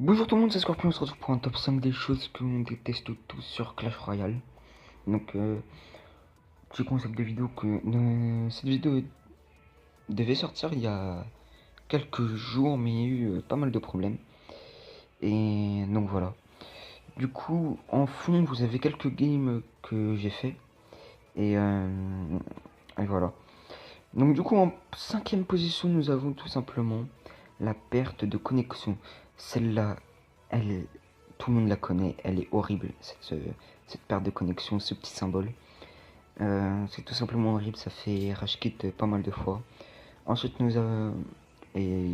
Bonjour tout le monde, c'est Scorpion, on se retrouve pour un top 5 des choses que l'on déteste tous sur Clash Royale. Donc, petit concept de vidéo que cette vidéo devait sortir il y a quelques jours, mais il y a eu pas mal de problèmes. Et donc voilà. Du coup, en fond, vous avez quelques games que j'ai fait. Et voilà. Donc du coup, en 5ème position, nous avons tout simplement la perte de connexion. Celle-là, tout le monde la connaît, elle est horrible, cette perte de connexion, ce petit symbole. C'est tout simplement horrible, ça fait rage quit pas mal de fois. Ensuite, nous avons... Et,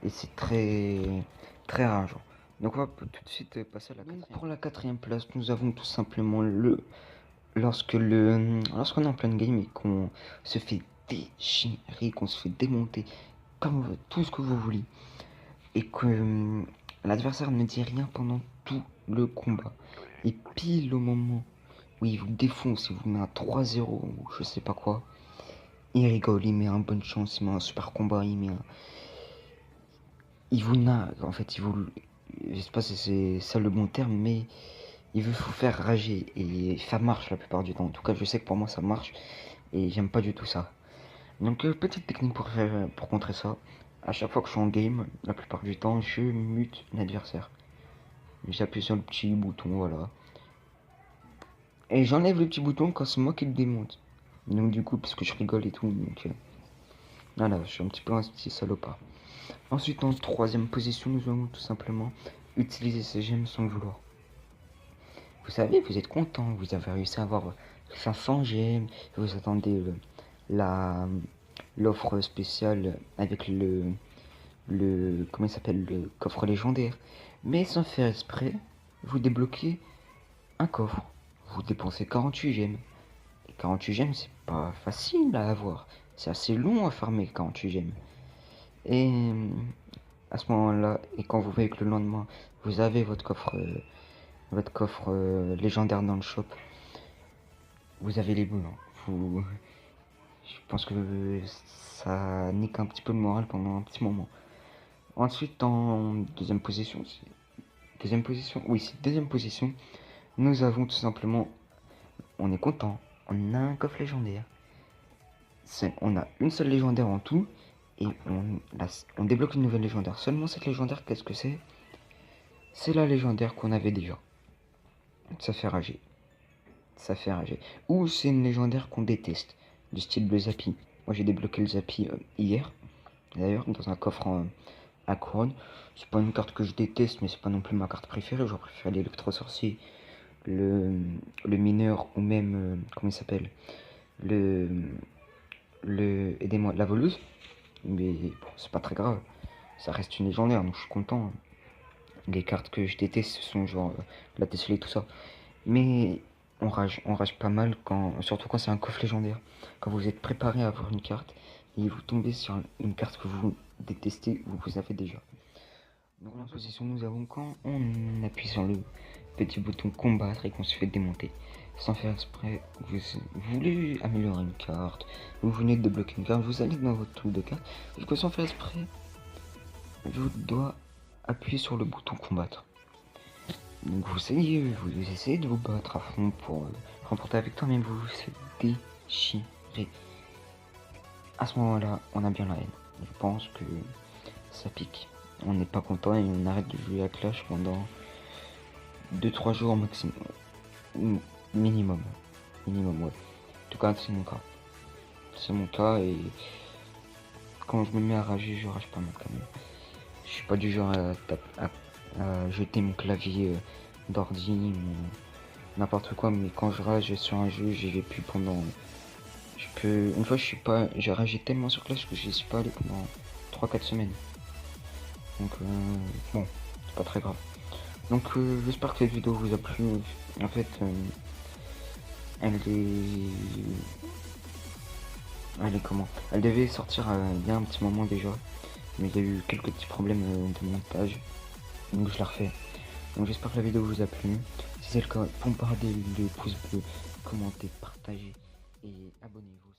et c'est très rageant. Donc on va tout de suite passer à la quatrième. Pour la 4ème place, nous avons tout simplement lorsqu'on est en pleine game et qu'on se fait déchirer, qu'on se fait démonter, comme tout ce que vous voulez, et que l'adversaire ne dit rien pendant tout le combat. Et pile au moment où il vous défonce, il vous met un 3-0 ou je sais pas quoi, il rigole, il met un bonne chance, il met un super combat, il vous nargue, en fait, je sais pas si c'est ça le bon terme, mais il veut vous faire rager, et ça marche la plupart du temps. En tout cas, je sais que pour moi ça marche, et j'aime pas du tout ça. Donc, petite technique pour contrer ça. À chaque fois que je suis en game, la plupart du temps, je mute l'adversaire. J'appuie sur le petit bouton, voilà. Et j'enlève le petit bouton quand c'est moi qui le démonte. Donc du coup, parce que je rigole et tout, donc voilà, je suis un petit peu un petit salopard. Ensuite, en 3ème position, nous allons tout simplement utiliser ces gemmes sans le vouloir. Vous savez, vous êtes content, vous avez réussi à avoir 500 gemmes, vous attendez l'offre spéciale avec comment il s'appelle, le coffre légendaire. Mais sans faire exprès, vous débloquez un coffre. Vous dépensez 48 gemmes. Et 48 gemmes, c'est pas facile à avoir. C'est assez long à farmer 48 gemmes. Et à ce moment-là, et quand vous voyez que le lendemain, vous avez votre coffre légendaire dans le shop, vous avez les boules. Je pense que ça nique un petit peu le moral pendant un petit moment. Ensuite, en deuxième position, oui, c'est deuxième position, nous avons tout simplement, on est content, on a un coffre légendaire. On a une seule légendaire en tout, et on débloque une nouvelle légendaire. Seulement cette légendaire, qu'est-ce que c'est? C'est la légendaire qu'on avait déjà. Ça fait rager. Ça fait rager. Ou c'est une légendaire qu'on déteste, du style le Zappy. Moi j'ai débloqué le Zappy hier, d'ailleurs, dans un coffre à couronne. C'est pas une carte que je déteste, mais c'est pas non plus ma carte préférée. J'aurais préféré l'électro-sorcier, le mineur, ou même, comment il s'appelle, aidez-moi, la voleuse. Mais bon, c'est pas très grave. Ça reste une légendaire, donc je suis content. Les cartes que je déteste, ce sont genre la Tesla et tout ça. Mais on rage pas mal, surtout quand c'est un coffre légendaire. Quand vous êtes préparé à avoir une carte, et vous tombez sur une carte que vous détestez ou vous avez déjà. Donc en position, nous avons quand on appuie sur le petit bouton combattre et qu'on se fait démonter. Sans faire exprès, vous voulez améliorer une carte, vous venez de débloquer une carte, vous allez dans votre truc de carte, et que sans faire exprès, je dois appuyer sur le bouton combattre. Donc vous essayez de vous battre à fond pour remporter la victoire, mais vous vous faites déchirer. À ce moment-là, on a bien la haine. Je pense que ça pique. On n'est pas content et on arrête de jouer à Clash pendant 2-3 jours maximum. Minimum. Minimum, ouais. En tout cas, c'est mon cas. C'est mon cas et quand je me mets à rager, je rage pas mal quand même. Je suis pas du genre à jeter mon clavier d'ordi ou n'importe quoi, mais quand je rage sur un jeu, j'y vais plus pendant... Une fois, j'ai ragé tellement sur Clash que j'y suis pas allé pendant 3-4 semaines. Donc, bon, c'est pas très grave. Donc, j'espère que cette vidéo vous a plu. En fait, elle est comment? Elle devait sortir il y a un petit moment déjà, mais il y a eu quelques petits problèmes de montage, donc je la refais. Donc j'espère que la vidéo vous a plu. Si c'est le cas, bombardez le pouce bleu, commentez, partagez et abonnez-vous.